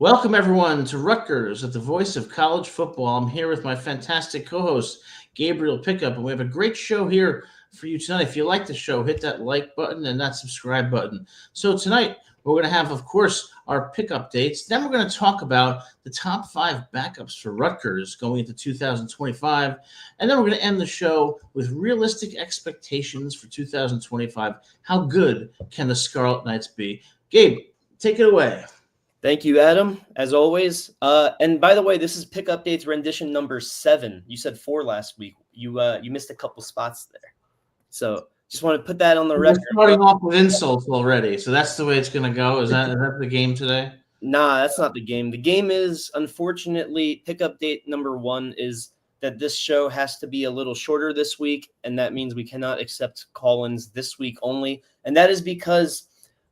Welcome, everyone, to Rutgers at the voice of college football. I'm here with my fantastic co-host, Gabriel Pickup, and we have a great show here for you tonight. If you like the show, hit that like button and that subscribe button. So tonight, we're going to have, of course, our pick updates. Then we're going to talk about the top 5 backups for Rutgers going into 2025. And then we're going to end the show with realistic expectations for 2025. How good can the Scarlet Knights be? Gabe, take it away. Thank you, Adam, as always. And by the way, this is Pick Updates rendition number 7. You said 4 last week. You missed a couple spots there. So just want to put that on the record. We're starting off with insults already. So that's the way it's going to go. Is that the game today? Nah, that's not the game. The game is, unfortunately, Pick Update number 1 is that this show has to be a little shorter this week. And that means we cannot accept call-ins this week only. And that is because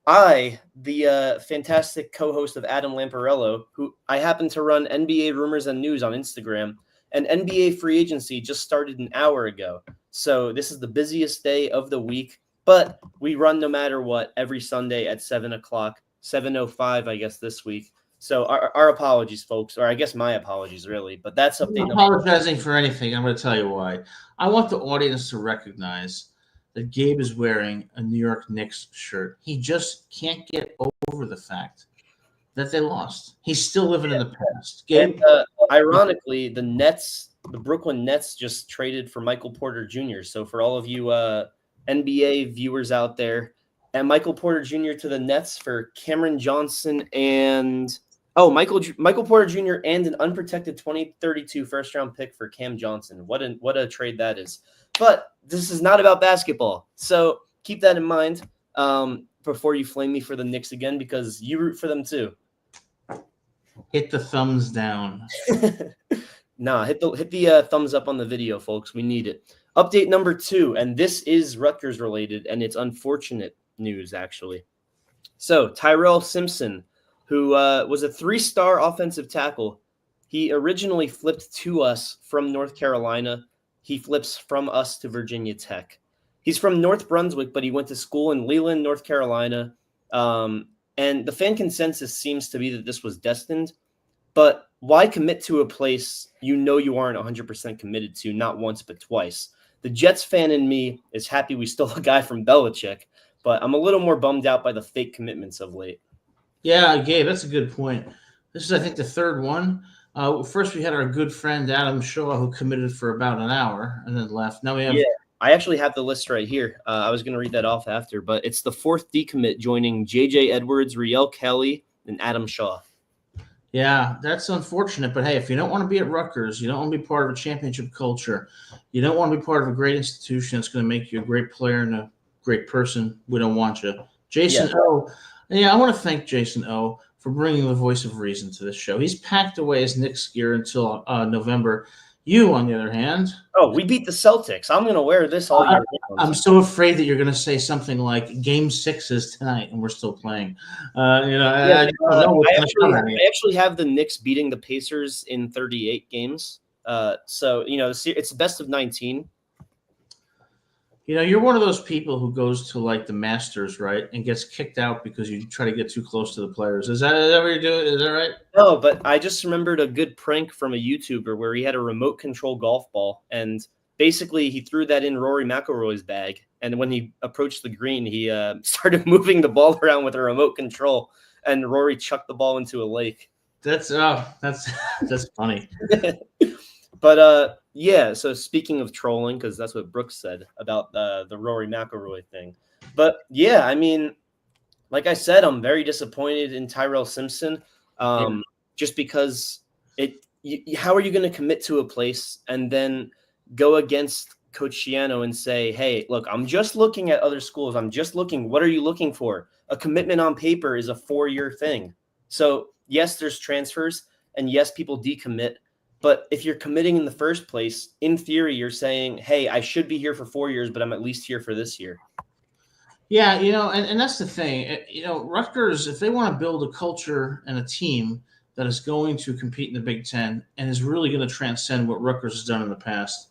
I, the fantastic co-host of Adam Lamparello, who I happen to run NBA Rumors and News on Instagram, and NBA free agency just started an hour ago. So this is the busiest day of the week, but we run no matter what every Sunday at 7 o'clock, 7:05, I guess, this week. So our apologies, folks, or I guess my apologies, really. But that's update. I'm not apologizing for anything. I'm going to tell you why. I want the audience to recognize that Gabe is wearing a New York Knicks shirt. He just can't get over the fact that they lost. He's still living in the past. Gabe, and ironically, the Brooklyn Nets just traded for Michael Porter Jr. So for all of you NBA viewers out there, and Michael Porter Jr. to the Nets for Cameron Johnson and Michael Porter Jr. and an unprotected 2032 first-round pick for Cam Johnson. What a trade that is. But this is not about basketball, so keep that in mind before you flame me for the Knicks again, because you root for them too. Hit the thumbs down. Nah, hit the thumbs up on the video, folks. We need it. Update number 2, and this is Rutgers related, and it's unfortunate news, actually. So Tyrell Simpson, who was a 3-star offensive tackle, he originally flipped to us from North Carolina. He flips from us to Virginia Tech. He's from North Brunswick, but he went to school in Leland, North Carolina. And the fan consensus seems to be that this was destined. But why commit to a place you aren't 100% committed to, not once but twice? The Jets fan in me is happy we stole a guy from Belichick, but I'm a little more bummed out by the fake commitments of late. Yeah, Gabe, that's a good point. This is, I think, the third one. First, we had our good friend Adam Shaw, who committed for about an hour and then left. Now we have. Yeah, I actually have the list right here. I was going to read that off after, but it's the 4th decommit joining J.J. Edwards, Riel Kelly, and Adam Shaw. Yeah, that's unfortunate. But hey, if you don't want to be at Rutgers, you don't want to be part of a championship culture, you don't want to be part of a great institution that's going to make you a great player and a great person, we don't want you. Jason O. Yeah, I want to thank Jason O. for bringing the voice of reason to this show. He's packed away his Knicks gear until November. You, on the other hand. Oh, we beat the Celtics. I'm going to wear this all year. I'm so afraid that you're going to say something like Game 6 is tonight and we're still playing. I actually have the Knicks beating the Pacers in 38 games. So, it's best of 19. You're one of those people who goes to like the Masters, right, and gets kicked out because you try to get too close to the players. Is that what you're doing? Is that right? No, but I just remembered a good prank from a YouTuber where he had a remote control golf ball, and basically he threw that in Rory McIlroy's bag. And when he approached the green, he started moving the ball around with a remote control, and Rory chucked the ball into a lake. That's funny. But yeah, so speaking of trolling, because that's what Brooks said about the Rory McIlroy thing. But yeah, I mean, like I said, I'm very disappointed in Tyrell Simpson, just because how are you going to commit to a place and then go against Coach Schiano and say, hey, look, I'm just looking at other schools. I'm just looking. What are you looking for? A commitment on paper is a 4-year thing. So yes, there's transfers, and yes, people decommit. But if you're committing in the first place, in theory, you're saying, hey, I should be here for 4 years, but I'm at least here for this year. Yeah, and that's the thing. Rutgers, if they want to build a culture and a team that is going to compete in the Big Ten and is really going to transcend what Rutgers has done in the past,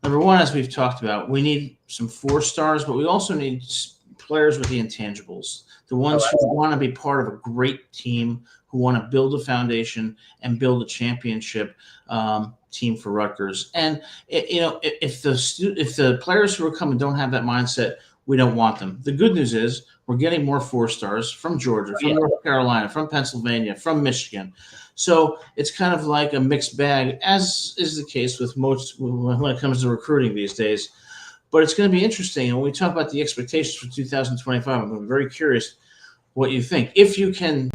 number one, as we've talked about, we need some 4 stars, but we also need players with the intangibles, the ones who want to be part of a great team, who want to build a foundation and build a championship team for Rutgers. And if the players who are coming don't have that mindset, we don't want them. The good news is we're getting more 4-stars from Georgia, from North Carolina, from Pennsylvania, from Michigan. So it's kind of like a mixed bag, as is the case with most when it comes to recruiting these days. But it's going to be interesting. And when we talk about the expectations for 2025, I'm very curious what you think. If you can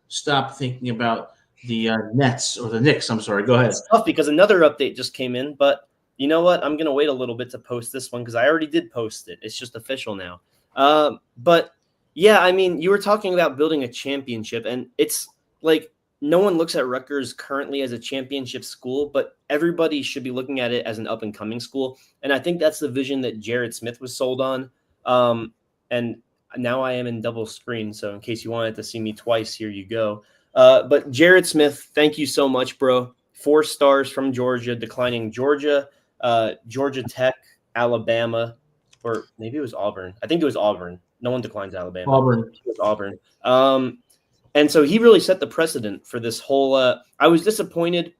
stop thinking about the Nets or the Knicks, I'm sorry. Go ahead. It's tough because another update just came in, but you know what? I'm going to wait a little bit to post this one because I already did post it. It's just official now. But yeah, I mean, you were talking about building a championship, and it's like no one looks at Rutgers currently as a championship school, but everybody should be looking at it as an up-and-coming school. And I think that's the vision that Jared Smith was sold on. And now I am in double screen, so in case you wanted to see me twice, here you go. But Jared Smith, thank you so much, bro. 4 stars from Georgia, declining Georgia, Georgia Tech, Alabama, or maybe it was Auburn. I think it was Auburn. No one declines Alabama. Auburn. It was Auburn. And so he really set the precedent for this whole I was disappointed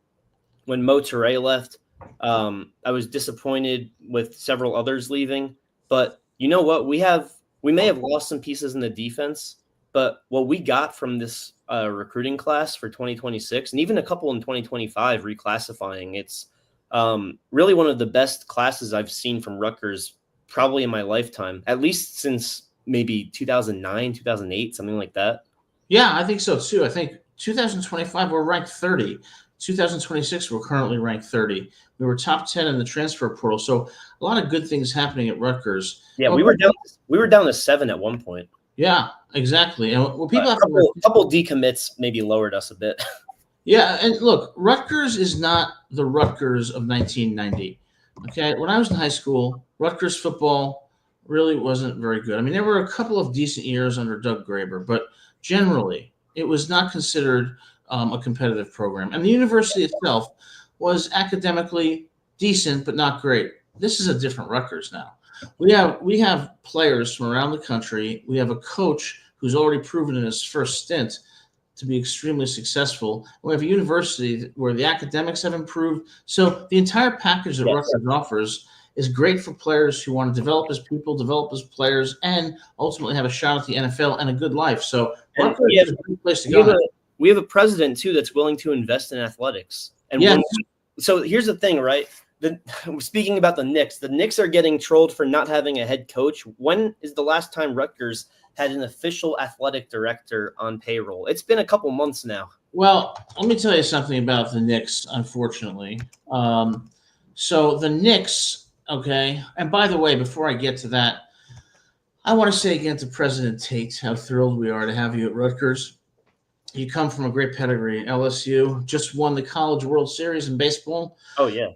when Mo Touré left. I was disappointed with several others leaving. But you know what? We may have lost some pieces in the defense, but what we got from this recruiting class for 2026, and even a couple in 2025 reclassifying, it's really one of the best classes I've seen from Rutgers probably in my lifetime, at least since maybe 2009, 2008, something like that. Yeah, I think so too. I think 2025 we're ranked 30. 2026 we're currently ranked 30. We were top 10 in the transfer portal. So a lot of good things happening at Rutgers. Yeah, we were down to 7 at one point. Yeah, exactly. And what people a couple decommits maybe lowered us a bit. Yeah, and look, Rutgers is not the Rutgers of 1990. Okay, when I was in high school, Rutgers football really wasn't very good. I mean, there were a couple of decent years under Doug Graber, but generally, it was not considered a competitive program. And the university itself was academically decent, but not great. This is a different Rutgers now. We have players from around the country. We have a coach who's already proven in his first stint to be extremely successful. We have a university where the academics have improved. So the entire package that Rutgers offers is great for players who want to develop as people, develop as players, and ultimately have a shot at the NFL and a good life. So Rutgers is a great place to go. We have a president, too, that's willing to invest in athletics. And so here's the thing, right? Speaking about the Knicks are getting trolled for not having a head coach. When is the last time Rutgers had an official athletic director on payroll? It's been a couple months now. Well, let me tell you something about the Knicks, unfortunately. So the Knicks, okay, and by the way, before I get to that, I want to say again to President Tate how thrilled we are to have you at Rutgers. You come from a great pedigree. LSU just won the College World Series in baseball. Oh, yeah.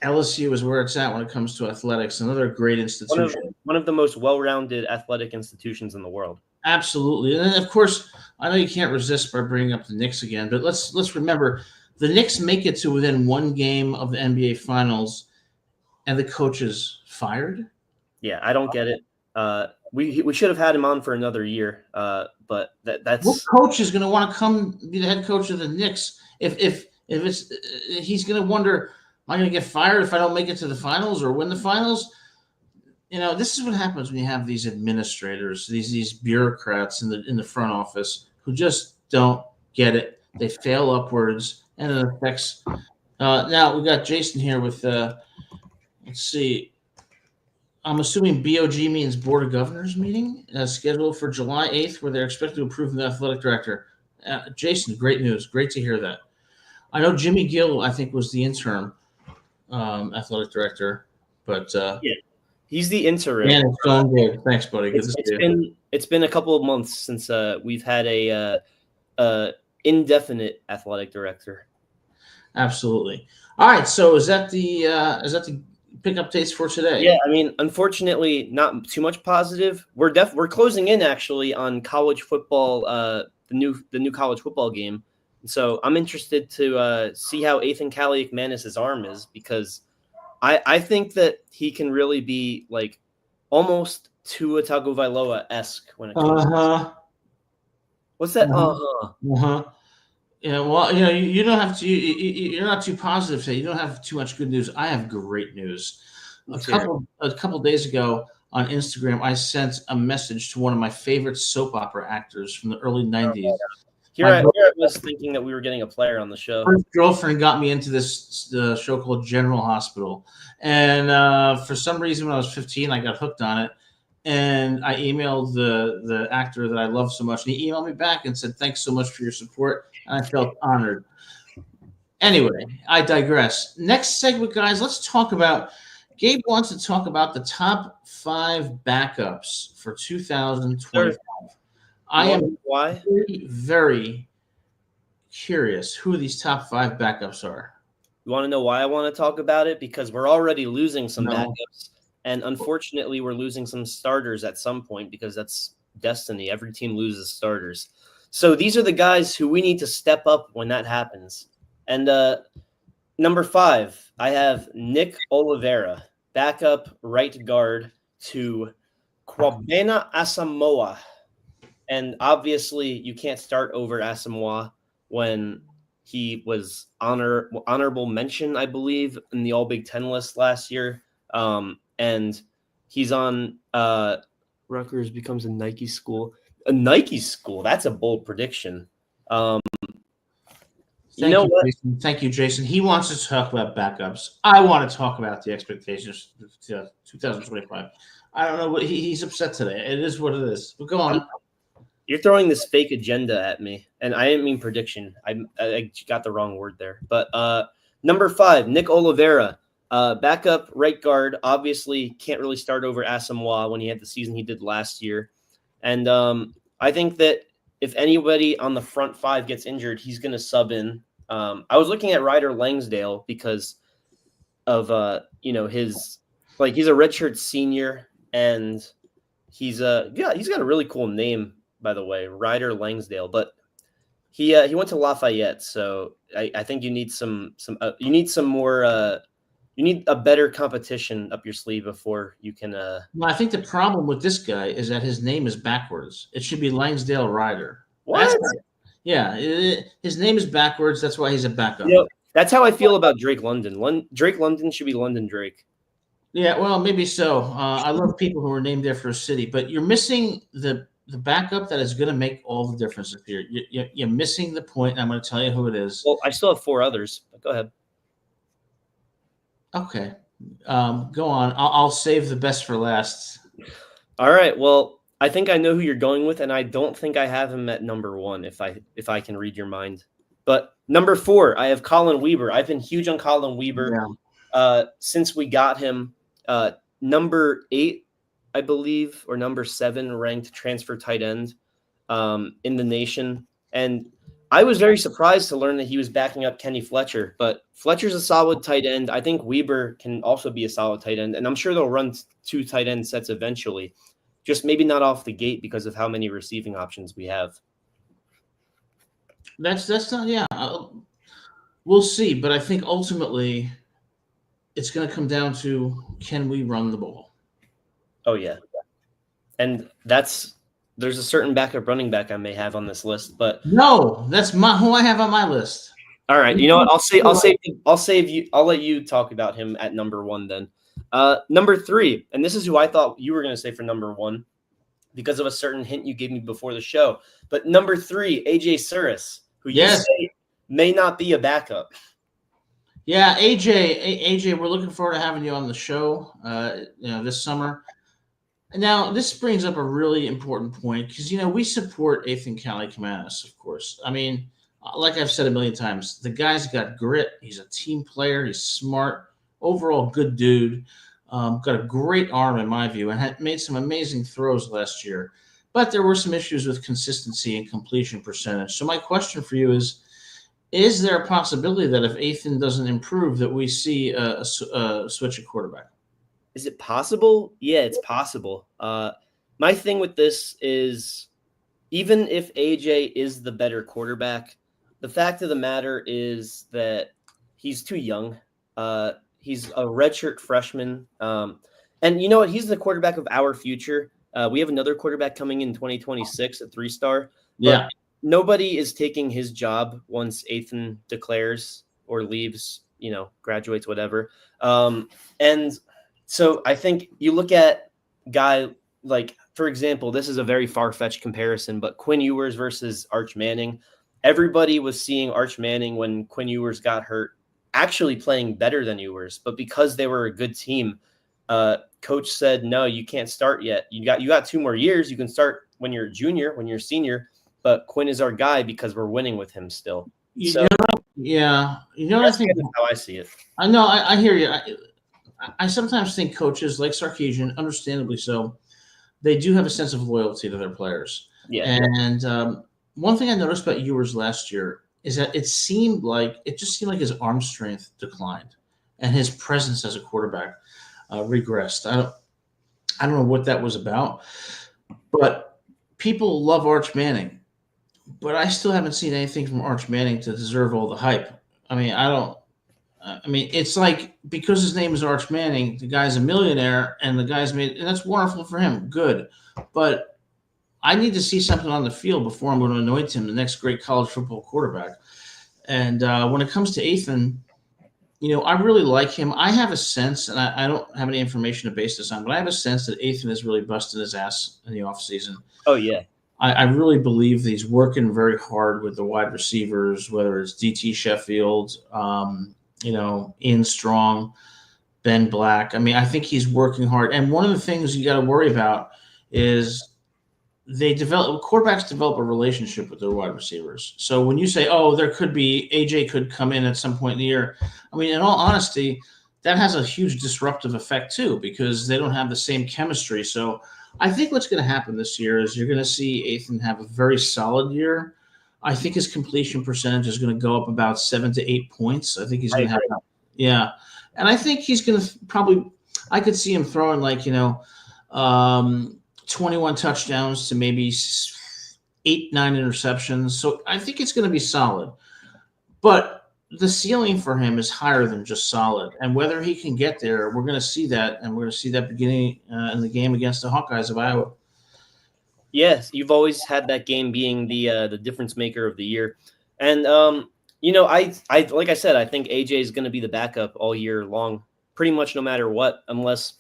LSU is where it's at when it comes to athletics. Another great institution. One of the most well-rounded athletic institutions in the world. Absolutely. And then, of course, I know you can't resist by bringing up the Knicks again, but let's remember the Knicks make it to within one game of the NBA Finals, and the coach is fired. Yeah, I don't get it. We should have had him on for another year, but that's what coach is going to want to come be the head coach of the Knicks if he's going to wonder, am I going to get fired if I don't make it to the finals or win the finals? You know, this is what happens when you have these administrators, these bureaucrats in the front office who just don't get it. They fail upwards, and it affects. Now we got Jason here with. Let's see. I'm assuming BOG means Board of Governors meeting scheduled for July 8th, where they're expected to approve the athletic director. Jason, great news. Great to hear that. I know Jimmy Gill, I think, was the interim athletic director, but yeah, he's the interim. Man, it's going good. Thanks, buddy. Good to see you. It's been a couple of months since we've had a indefinite athletic director. Absolutely. All right. So is that the pick updates for today? Yeah, I mean, unfortunately, not too much positive. We're closing in actually on college football, the new college football game. So I'm interested to see how Ethan Kaliakmanis' arm is, because I think that he can really be like almost Tua Tagovailoa-esque when it comes. Uh-huh. What's that? Uh-huh. Yeah, well, you don't have to. You're not too positive today. You don't have too much good news. I have great news. A couple days ago on Instagram, I sent a message to one of my favorite soap opera actors from the early '90s. Here I was thinking that we were getting a player on the show. My girlfriend got me into this show called General Hospital, and for some reason, when I was 15, I got hooked on it. And I emailed the actor that I love so much, and he emailed me back and said, "Thanks so much for your support," and I felt honored. Anyway, I digress. Next segment, guys, let's talk about. Gabe wants to talk about the top 5 backups for 2025. I am very, very curious who these top 5 backups are. You want to know why I want to talk about it? Because we're already losing some backups. And unfortunately, we're losing some starters at some point because that's destiny. Every team loses starters. So these are the guys who we need to step up when that happens. And number 5, I have Nick Oliveira, backup right guard to Kwabena Asamoah. And obviously, you can't start over Asamoah when he was honorable mention, I believe, in the All Big Ten list last year. And he's on Rutgers becomes a Nike school. A Nike school. That's a bold prediction. Thank you, Jason. He wants to talk about backups. I want to talk about the expectations of 2025. I don't know what he's upset today. It is what it is. But go on. You're throwing this fake agenda at me, and I didn't mean prediction. I got the wrong word there. But number 5, Nick Oliveira, backup right guard. Obviously, can't really start over Asamoah when he had the season he did last year. And I think that if anybody on the front 5 gets injured, he's going to sub in. I was looking at Ryder Langsdale because of his he's a redshirt senior, and he's got a really cool name, by the way, Ryder Langsdale. But he went to Lafayette, so I think you need you need a better competition up your sleeve before you can. Well, I think the problem with this guy is that his name is backwards. It should be Langsdale Ryder. What? His name is backwards. That's why he's a backup. That's how I feel about Drake London. Drake London should be London Drake. Yeah, well, maybe so. I love people who are named after a city, but you're missing the backup that is going to make all the difference here. You're missing the point, and I'm going to tell you who it is. Well, I still have 4 others. But go ahead. Okay. Go on. I'll save the best for last. All right. Well, I think I know who you're going with, and I don't think I have him at number 1 if I can read your mind. But number 4, I have Colin Weber. I've been huge on Colin Weber since we got him. Number 8, I believe, or number 7 ranked transfer tight end in the nation. And I was very surprised to learn that he was backing up Kenny Fletcher, but Fletcher's a solid tight end. I think Weber can also be a solid tight end, and I'm sure they'll run 2 tight end sets eventually, just maybe not off the gate because of how many receiving options we have. That's not, we'll see, but I think ultimately it's going to come down to, can we run the ball? Oh, yeah. And there's a certain backup running back I may have on this list, but no, that's who I have on my list. All right, you know what? I'll save you. I'll let you talk about him at number 1 then. Number 3, and this is who I thought you were going to say for number 1 because of a certain hint you gave me before the show. But number 3, AJ Surratt, who you say may not be a backup. Yeah, AJ, we're looking forward to having you on the show. This summer. Now, this brings up a really important point because, we support Ethan Kaliakmanis, of course. I mean, like I've said a million times, the guy's got grit. He's a team player. He's smart. Overall, good dude. Got a great arm, in my view, and had made some amazing throws last year. But there were some issues with consistency and completion percentage. So my question for you is there a possibility that if Ethan doesn't improve that we see a switch at quarterback? Is it possible? Yeah, it's possible. My thing with this is even if AJ is the better quarterback, the fact of the matter is that he's too young. He's a redshirt freshman. And you know what? He's the quarterback of our future. We have another quarterback coming in 2026, a 3-star. Yeah. Nobody is taking his job once Ethan declares or leaves, graduates, whatever. And so I think you look at guy like, for example, this is a very far-fetched comparison, but Quinn Ewers versus Arch Manning. Everybody was seeing Arch Manning when Quinn Ewers got hurt, actually playing better than Ewers, but because they were a good team, coach said, no, you can't start yet. You got 2 more years. You can start when you're a junior, when you're a senior, but Quinn is our guy because we're winning with him still. Yeah. What I think? How I see it. I know. I hear you. I sometimes think coaches like Sarkisian, understandably so, they do have a sense of loyalty to their players. Yeah. And one thing I noticed about Ewers last year is that it just seemed like his arm strength declined and his presence as a quarterback regressed. I don't know what that was about, but people love Arch Manning, but I still haven't seen anything from Arch Manning to deserve all the hype. It's like, because his name is Arch Manning, the guy's a millionaire, and and that's wonderful for him. Good. But I need to see something on the field before I'm going to anoint him the next great college football quarterback. And when it comes to Ethan, I really like him. I have a sense, and I don't have any information to base this on, but I have a sense that Ethan is really busting his ass in the offseason. Oh, yeah. I really believe that he's working very hard with the wide receivers, whether it's DT Sheffield, Ian Strong, Ben Black. I think he's working hard. And one of the things you got to worry about is quarterbacks develop a relationship with their wide receivers. So when you say, there could be AJ could come in at some point in the year, in all honesty, that has a huge disruptive effect too, because they don't have the same chemistry. So I think what's going to happen this year is you're going to see Ethan have a very solid year. I think his completion percentage is going to go up about 7 to 8 points. I think he's going to have, and I think he's going to I could see him throwing 21 touchdowns to maybe 8-9 interceptions. So I think it's going to be solid, but the ceiling for him is higher than just solid. And whether he can get there, we're going to see that, and we're going to see that beginning in the game against the Hawkeyes of Iowa. Yes, you've always had that game being the difference maker of the year. And, I like I said, I think AJ is going to be the backup all year long, pretty much no matter what, unless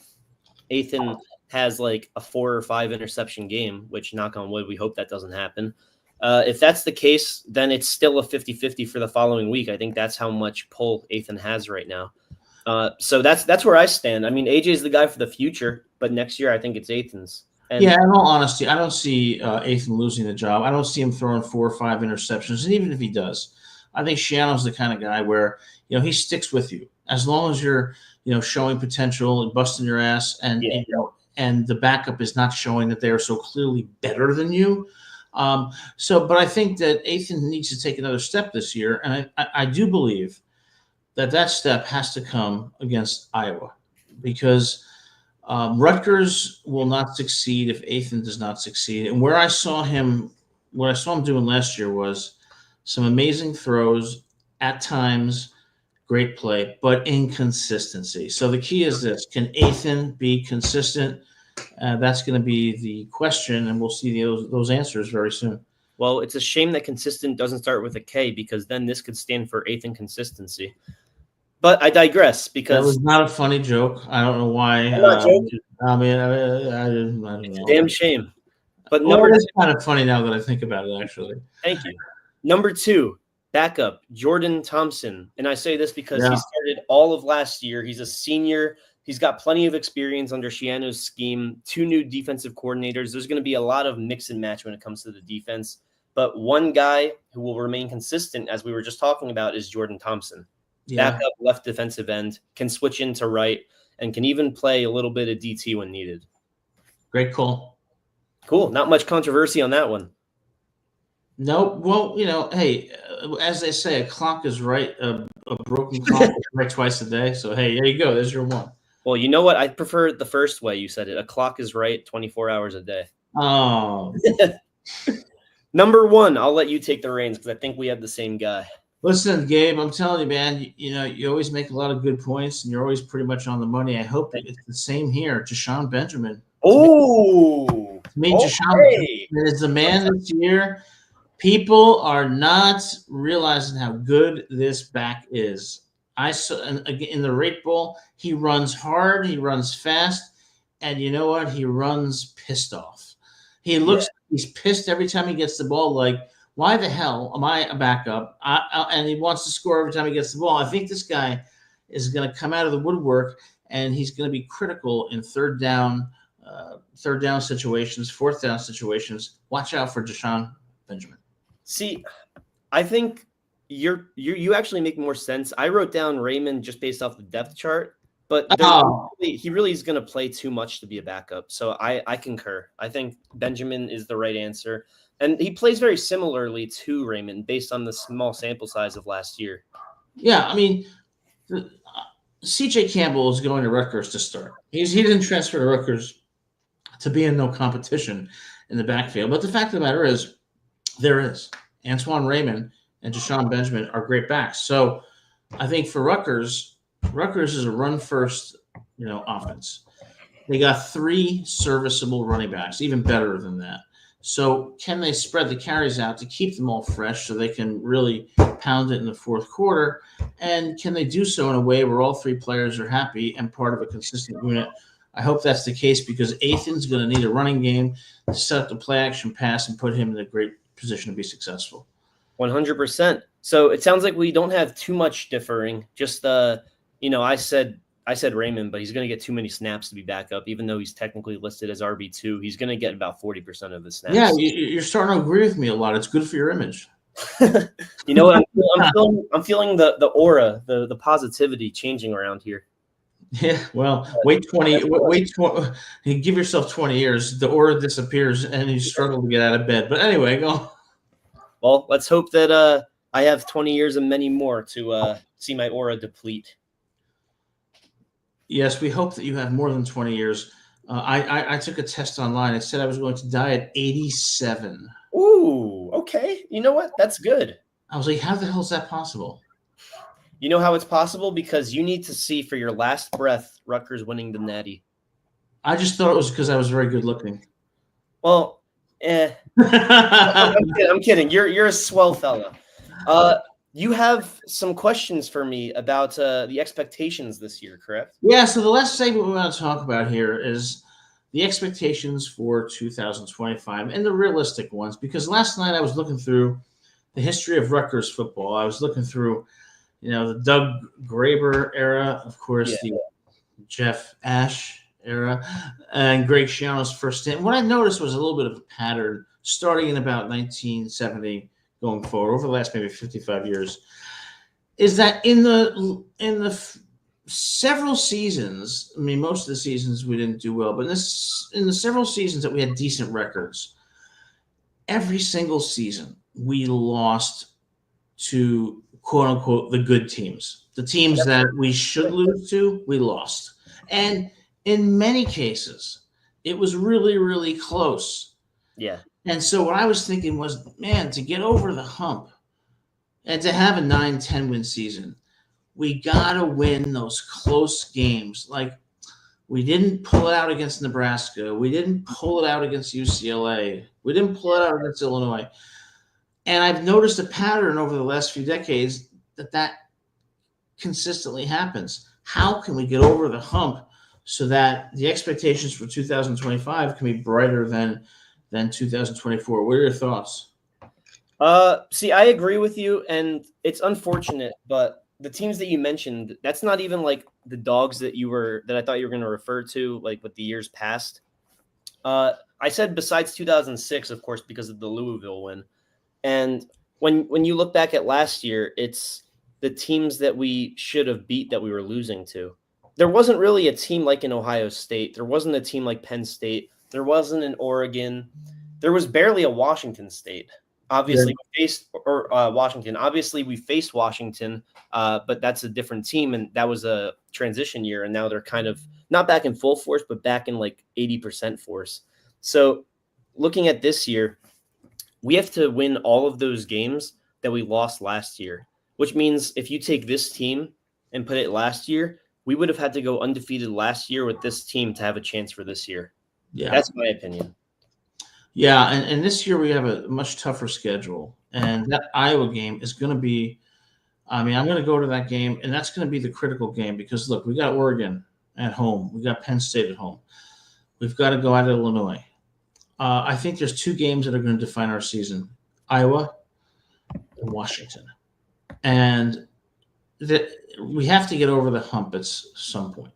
Ethan has like a 4 or 5 interception game, which, knock on wood, we hope that doesn't happen. If that's the case, then it's still a 50-50 for the following week. I think that's how much pull Ethan has right now. So that's where I stand. AJ is the guy for the future, but next year I think it's Ethan's. And in all honesty, I don't see Ethan losing the job. I don't see him throwing 4 or 5 interceptions. And even if he does, I think Shiano's the kind of guy where, he sticks with you as long as you're, showing potential and busting your ass, and and the backup is not showing that they are so clearly better than you. But I think that Ethan needs to take another step this year, and I do believe that step has to come against Iowa, because Rutgers will not succeed if Ethan does not succeed. And what I saw him doing last year was some amazing throws, at times great play, but inconsistency. So the key is this: can Ethan be consistent? That's going to be the question, and we'll see those answers very soon. Well, it's a shame that consistent doesn't start with a K, because then this could stand for Ethan consistency. But I digress, because that was not a funny joke. I don't know why. I'm not joking. I don't know. It's a damn shame. But it's kind of funny now that I think about it, actually. Thank you. Number 2, backup, Jordan Thompson. And I say this because he started all of last year. He's a senior. He's got plenty of experience under Shiano's scheme, 2 new defensive coordinators. There's going to be a lot of mix and match when it comes to the defense. But one guy who will remain consistent, as we were just talking about, is Jordan Thompson. Backup left defensive end, can switch into right, and can even play a little bit of DT when needed. Great call. Cool. Not much controversy on that one. No, well, hey, as they say, a clock is right. A broken clock is right twice a day. So, hey, there you go. There's your one. Well, you know what? I prefer the first way you said it. A clock is right 24 hours a day. Oh. Number 1, I'll let you take the reins because I think we have the same guy. Listen, Gabe, I'm telling you, man, you always make a lot of good points, and you're always pretty much on the money. I hope it's the same here. Jashaun Benjamin. Oh, To me, okay. Deshaun is the man this year. People are not realizing how good this back is. I saw in the rate bowl, he runs hard, he runs fast, and you know what? He runs pissed off. He Yeah. looks he's pissed every time he gets the ball. Like, why the hell am I a backup? And he wants to score every time he gets the ball. I think this guy is going to come out of the woodwork, and he's going to be critical in third down situations, fourth down situations. Watch out for Deshaun Benjamin. See, I think you actually make more sense. I wrote down Raymond just based off the depth chart, but he really is going to play too much to be a backup. So I concur. I think Benjamin is the right answer, and he plays very similarly to Raymond based on the small sample size of last year. Yeah, I mean, C.J. Campbell is going to Rutgers to start. He didn't transfer to Rutgers to be in no competition in the backfield. But the fact of the matter is, there is. Antoine Raymond and Deshaun Benjamin are great backs. So I think for Rutgers is a run-first, offense. They got 3 serviceable running backs, even better than that. So can they spread the carries out to keep them all fresh so they can really pound it in the fourth quarter? And can they do so in a way where all 3 players are happy and part of a consistent unit? I hope that's the case because Athan's going to need a running game to set up the play-action pass and put him in a great position to be successful. 100%. So it sounds like we don't have too much differing. Just I said Raymond, but he's going to get too many snaps to be back up, even though he's technically listed as RB2. He's going to get about 40% of the snaps. Yeah, you're starting to agree with me a lot. It's good for your image. You know what? I'm feeling the aura, the positivity changing around here. Yeah, well, give yourself 20 years. The aura disappears, and you struggle to get out of bed. But anyway, go. Well, let's hope that I have 20 years and many more to see my aura deplete. Yes, we hope that you have more than 20 years. I took a test online. It said I was going to die at 87. Ooh, okay. You know what? That's good. I was like, how the hell is that possible? You know how it's possible? Because you need to see for your last breath Rutgers winning the Natty. I just thought it was because I was very good looking. Well, I'm kidding. You're a swell fella. You have some questions for me about the expectations this year, correct? Yeah, so the last segment we want to talk about here is the expectations for 2025 and the realistic ones, because last night I was looking through the history of Rutgers football. I was looking through, the Doug Graber era, of course, the Jeff Ash era, and Greg Schiano's first stint. What I noticed was a little bit of a pattern starting in about 1970 going forward over the last maybe 55 years, is that in the several seasons, I mean, most of the seasons we didn't do well, but in the several seasons that we had decent records, every single season we lost to quote unquote the good teams, the teams that we should lose to, we lost. And in many cases, it was really, really close. Yeah. And so what I was thinking was, man, to get over the hump and to have a 9-10 win season, we got to win those close games. Like, we didn't pull it out against Nebraska. We didn't pull it out against UCLA. We didn't pull it out against Illinois. And I've noticed a pattern over the last few decades that consistently happens. How can we get over the hump so that the expectations for 2025 can be brighter than 2024? What are your thoughts? See, I agree with you, and it's unfortunate, but the teams that you mentioned, that's not even like the dogs that I thought you were going to refer to, like with the years past. I said besides 2006, of course, because of the Louisville win. And when you look back at last year, it's the teams that we should have beat that we were losing to. There wasn't really a team like in Ohio State. There wasn't a team like Penn State. There wasn't an Oregon. There was barely a Washington State. Obviously, we faced Washington. Obviously, we faced Washington, but that's a different team, and that was a transition year, and now they're kind of not back in full force, but back in like 80% force. So looking at this year, we have to win all of those games that we lost last year, which means if you take this team and put it last year, we would have had to go undefeated last year with this team to have a chance for this year. Yeah. That's my opinion. Yeah, and this year we have a much tougher schedule, and that Iowa game is going to be. I mean, I'm going to go to that game, and that's going to be the critical game because look, we got Oregon at home, we got Penn State at home, we've got to go out of Illinois. I think there's two games that are going to define our season: Iowa and Washington, and that we have to get over the hump at some point.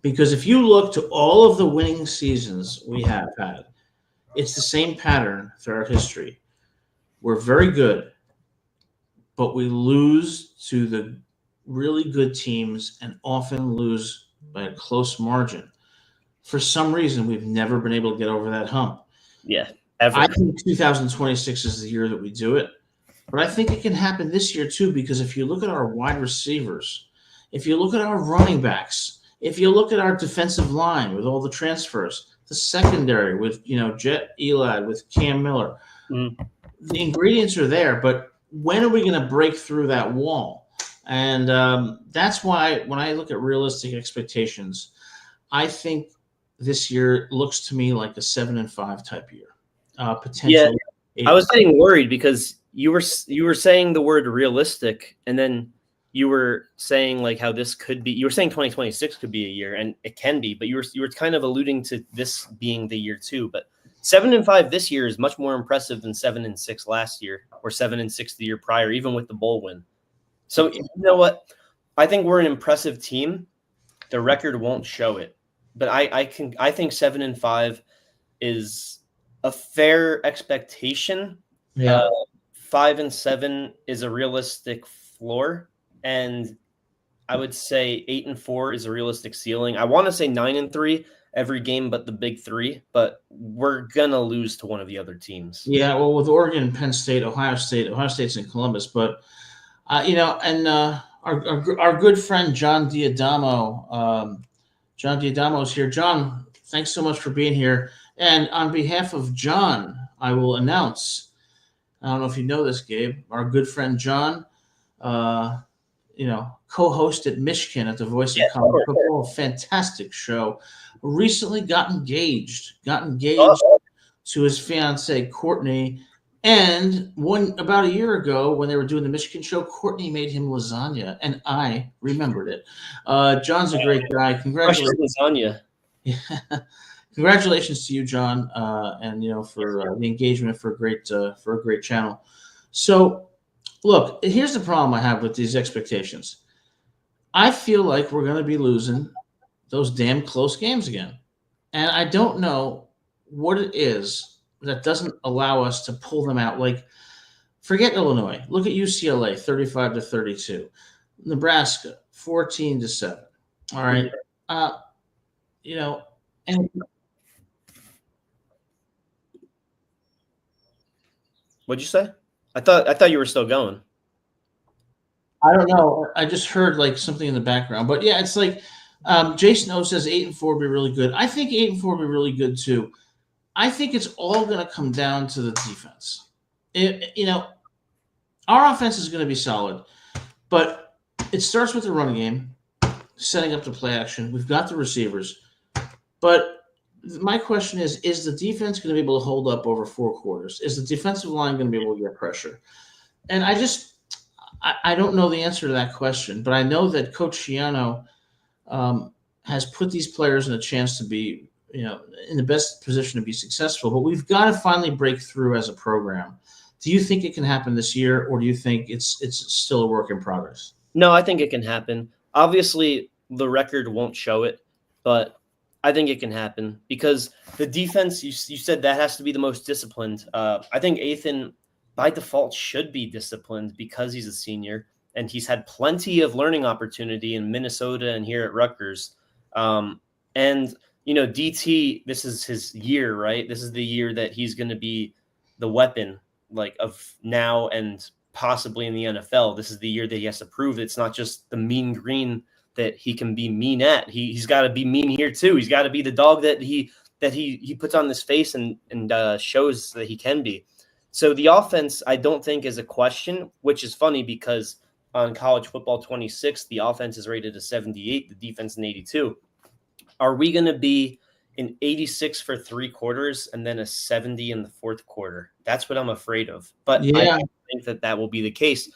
Because if you look to all of the winning seasons we have had, it's the same pattern throughout history. We're very good, but we lose to the really good teams and often lose by a close margin. For some reason, we've never been able to get over that hump. Yeah, ever. I think 2026 is the year that we do it, but I think it can happen this year too, because if you look at our wide receivers, if you look at our running backs, if you look at our defensive line with all the transfers, the secondary with Jet Elad, with Cam Miller, the ingredients are there, but when are we going to break through that wall? And that's why when I look at realistic expectations, I think this year looks to me like a 7-5 type year. Potentially. Yeah, I was getting worried because you were saying the word realistic, and then you were saying like how this could be. You were saying 2026 could be a year, and it can be, but you were kind of alluding to this being the year too. But 7-5 this year is much more impressive than 7-6 last year, or 7-6 the year prior, even with the bowl win. So you know what? I think we're an impressive team. The record won't show it, but I think 7-5 is a fair expectation. Yeah. 5-7 is a realistic floor, and I would say 8-4 is a realistic ceiling. I want to say 9-3 every game but the big three, but we're gonna lose to one of the other teams. Yeah, well, with Oregon, Penn State, Ohio State's in Columbus, but our good friend John Diadamo is here. John, thanks so much for being here. And on behalf of John, I will announce. I don't know if you know this, Gabe. Our good friend John, co-host at Michigan at the Voice of College Football, fantastic show. Recently got engaged to his fiancee Courtney, and about a year ago when they were doing the Michigan show, Courtney made him lasagna, and I remembered it. John's a great guy. Congratulations, lasagna. Congratulations to you, John, and for the engagement for a great channel. So, look, here's the problem I have with these expectations. I feel like we're going to be losing those damn close games again, and I don't know what it is that doesn't allow us to pull them out. Like, forget Illinois. Look at UCLA, 35-32. Nebraska, 14-7. All right, and. What'd you say? I thought you were still going. I don't know. I just heard like something in the background, but yeah, it's like Jason O says 8-4 would be really good. I think 8-4 would be really good too. I think it's all going to come down to the defense. Our offense is going to be solid, but it starts with the running game, setting up the play action. We've got the receivers, but my question is the defense going to be able to hold up over 4 quarters? Is the defensive line going to be able to get pressure? And I don't know the answer to that question, but I know that Coach Schiano has put these players in a chance to be, in the best position to be successful. But we've got to finally break through as a program. Do you think it can happen this year, or do you think it's still a work in progress? No, I think it can happen. Obviously, the record won't show it, but I think it can happen because the defense, you said that has to be the most disciplined. I think Ethan, by default, should be disciplined because he's a senior and he's had plenty of learning opportunity in Minnesota and here at Rutgers. And, DT, this is his year, right? This is the year that he's going to be the weapon of now and possibly in the NFL. This is the year that he has to prove it's not just the mean green that he can be mean at. He's got to be mean here too. He's got to be the dog that he puts on this face and shows that he can be. So the offense, I don't think is a question, which is funny because on College Football 26, the offense is rated a 78, the defense an 82. Are we going to be an 86 for 3 quarters and then a 70 in the fourth quarter. That's what I'm afraid of. But I Yeah, don't think that will be the case.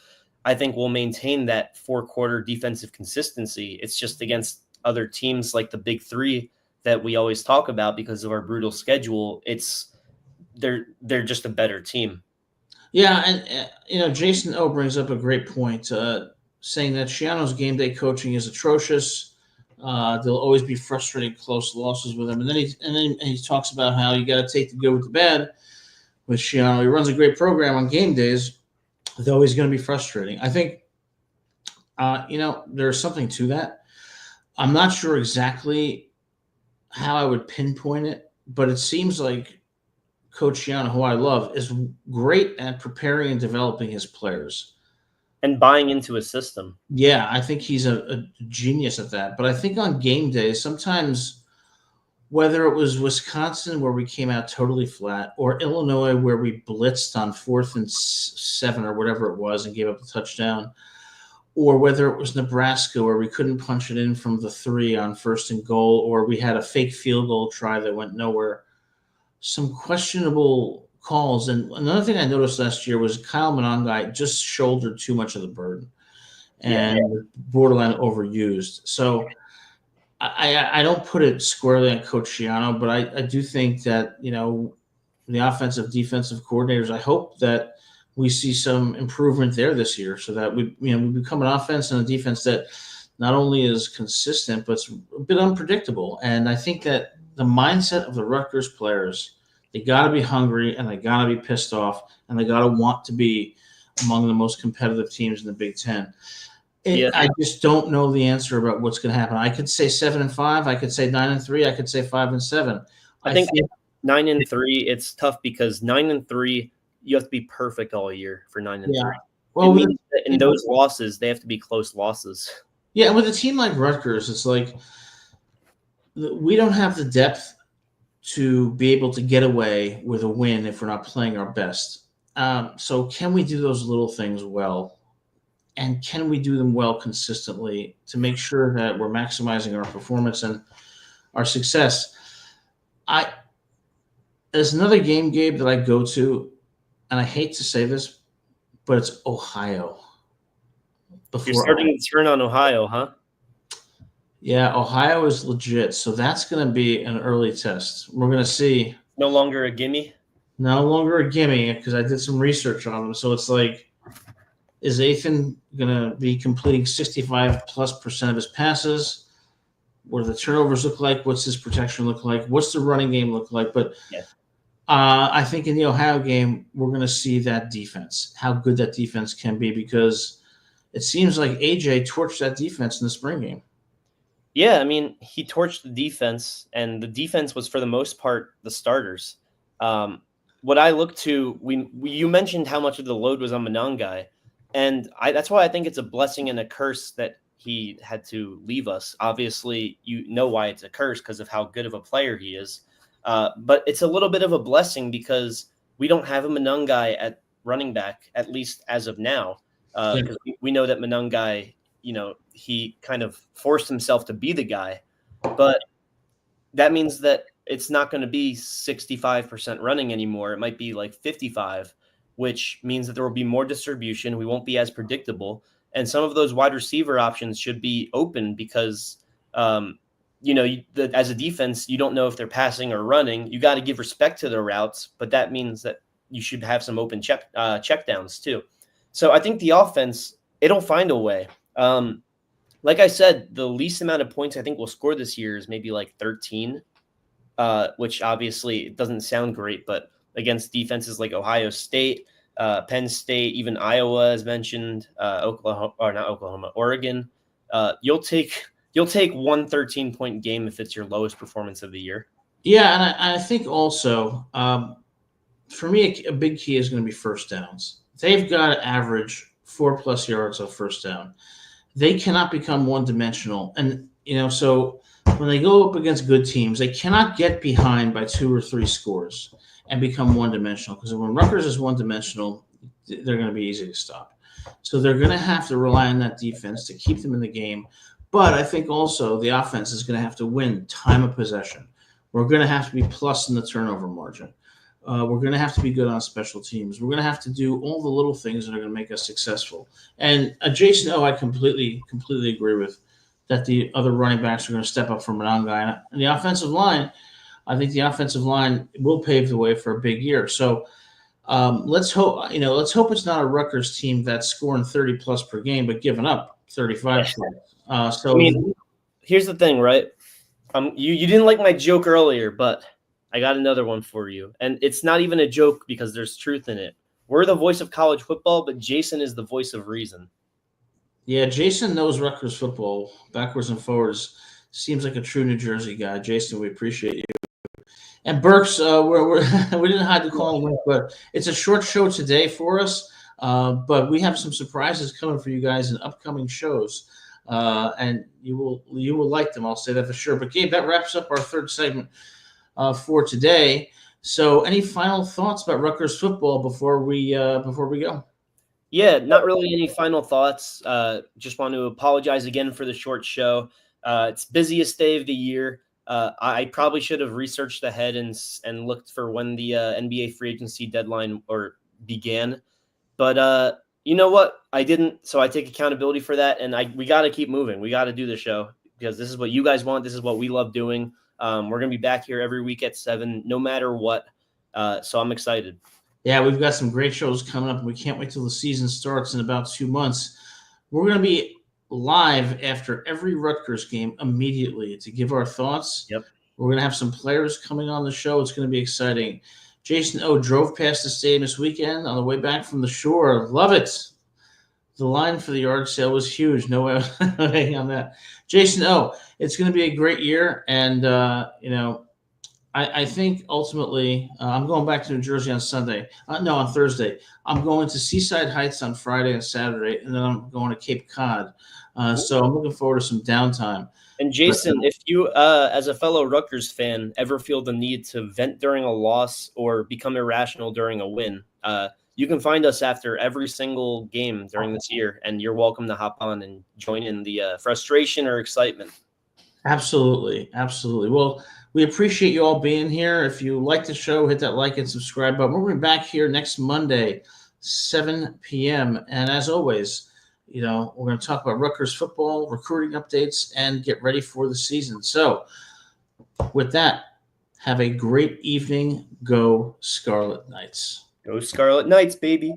I think we'll maintain that 4-quarter defensive consistency. It's just against other teams like the big three that we always talk about because of our brutal schedule. They're just a better team. yeah, and Jason O brings up a great point, saying that Shiano's game day coaching is atrocious. There'll always be frustrating close losses with him, and then he talks about how you got to take the good with the bad with Shiano. He runs a great program on game days, though he's going to be frustrating. I think there's something to that. I'm not sure exactly how I would pinpoint it, but it seems like Coach Shiano, who I love, is great at preparing and developing his players and buying into a system. Yeah, I think he's a genius at that. But I think on game days, sometimes whether it was Wisconsin where we came out totally flat or Illinois where we blitzed on 4th and 7 or whatever it was and gave up the touchdown, or whether it was Nebraska where we couldn't punch it in from the 3 on 1st and goal, or we had a fake field goal try that went nowhere. Some questionable calls. And another thing I noticed last year was Kyle Monangai just shouldered too much of the burden and borderline overused. So I don't put it squarely on Coach Shiano, but I do think that, the offensive defensive coordinators, I hope that we see some improvement there this year so that we become an offense and a defense that not only is consistent, but it's a bit unpredictable. And I think that the mindset of the Rutgers players, they got to be hungry and they got to be pissed off and they got to want to be among the most competitive teams in the Big Ten. I just don't know the answer about what's going to happen. I could say 7-5. I could say 9-3. I could say 5-7. I think 9-3. It's tough because 9-3, you have to be perfect all year for 9-3. Yeah. Well, in those losses, they have to be close losses. Yeah, with a team like Rutgers, it's like we don't have the depth to be able to get away with a win if we're not playing our best. So can we do those little things well? And can we do them well consistently to make sure that we're maximizing our performance and our success? There's another game, Gabe, that I go to, and I hate to say this, but it's Ohio. You're starting to turn on Ohio, huh? Yeah, Ohio is legit. So that's going to be an early test. We're going to see. No longer a gimme? No longer a gimme because I did some research on them. So it's like, is Ethan going to be completing 65+% of his passes? What do the turnovers look like? What's his protection look like? What's the running game look like? But I think in the Ohio game, we're going to see that defense, how good that defense can be, because it seems like AJ torched that defense in the spring game. Yeah, I mean, he torched the defense, and the defense was, for the most part, the starters. What I look to, you mentioned how much of the load was on Monangai, and that's why I think it's a blessing and a curse that he had to leave us. Obviously, you know why it's a curse because of how good of a player he is. But it's a little bit of a blessing because we don't have a Monangai at running back, at least as of now. Because we know that Monangai, he kind of forced himself to be the guy. But that means that it's not going to be 65% running anymore. It might be like 55, which means that there will be more distribution. We won't be as predictable. And some of those wide receiver options should be open because, as a defense, you don't know if they're passing or running. You got to give respect to their routes, but that means that you should have some open checkdowns too. So I think the offense, it'll find a way. Like I said, the least amount of points I think we'll score this year is maybe like 13, which obviously doesn't sound great, but against defenses like Ohio State, Penn State, even Iowa, as mentioned, Oregon, you'll take one 13-point game if it's your lowest performance of the year. Yeah, and I think also, for me, a big key is going to be first downs. They've got to average 4+ yards of first down. They cannot become one-dimensional. And, so when they go up against good teams, they cannot get behind by 2 or 3 scores and become one-dimensional. Because when Rutgers is one-dimensional, they're going to be easy to stop. So they're going to have to rely on that defense to keep them in the game. But I think also the offense is going to have to win time of possession. We're going to have to be plus in the turnover margin. We're going to have to be good on special teams. We're going to have to do all the little things that are going to make us successful. And Jason, I completely agree with that. The other running backs are going to step up from an guy. And the offensive line, I think the offensive line will pave the way for a big year. So let's hope it's not a Rutgers team that's scoring 30 plus per game, but giving up 35 points. I mean, here's the thing, right? You didn't like my joke earlier, but I got another one for you. And it's not even a joke because there's truth in it. We're the voice of college football, but Jason is the voice of reason. Yeah, Jason knows Rutgers football backwards and forwards. Seems like a true New Jersey guy. Jason, we appreciate you. And Burks, we didn't hide the call link, but it's a short show today for us. But we have some surprises coming for you guys in upcoming shows, and you will like them. I'll say that for sure. But Gabe, that wraps up our third segment for today. So, any final thoughts about Rutgers football before we go? Yeah, not really any final thoughts. Just want to apologize again for the short show. It's busiest day of the year. I probably should have researched ahead and looked for when the NBA free agency deadline began. But you know what? I didn't, so I take accountability for that. And we got to keep moving. We got to do the show because this is what you guys want. This is what we love doing. We're going to be back here every week at 7, no matter what. So I'm excited. Yeah, we've got some great shows coming up, and we can't wait till the season starts in about 2 months. We're going to be live after every Rutgers game immediately to give our thoughts. Yep. We're going to have some players coming on the show. It's going to be exciting. Jason drove past the stadium this weekend on the way back from the shore. Love it. The line for the yard sale was huge. No way on that. Jason it's going to be a great year. And, I think ultimately I'm going back to New Jersey on Sunday. On Thursday. I'm going to Seaside Heights on Friday and Saturday, and then I'm going to Cape Cod. So I'm looking forward to some downtime. And Jason, if you, as a fellow Rutgers fan, ever feel the need to vent during a loss or become irrational during a win, you can find us after every single game during this year, and you're welcome to hop on and join in the frustration or excitement. Absolutely. Well, we appreciate you all being here. If you like the show, hit that like and subscribe button. We're going to be back here next Monday, 7 p.m. And as always, we're going to talk about Rutgers football, recruiting updates, and get ready for the season. So with that, have a great evening. Go Scarlet Knights. Go Scarlet Knights, baby.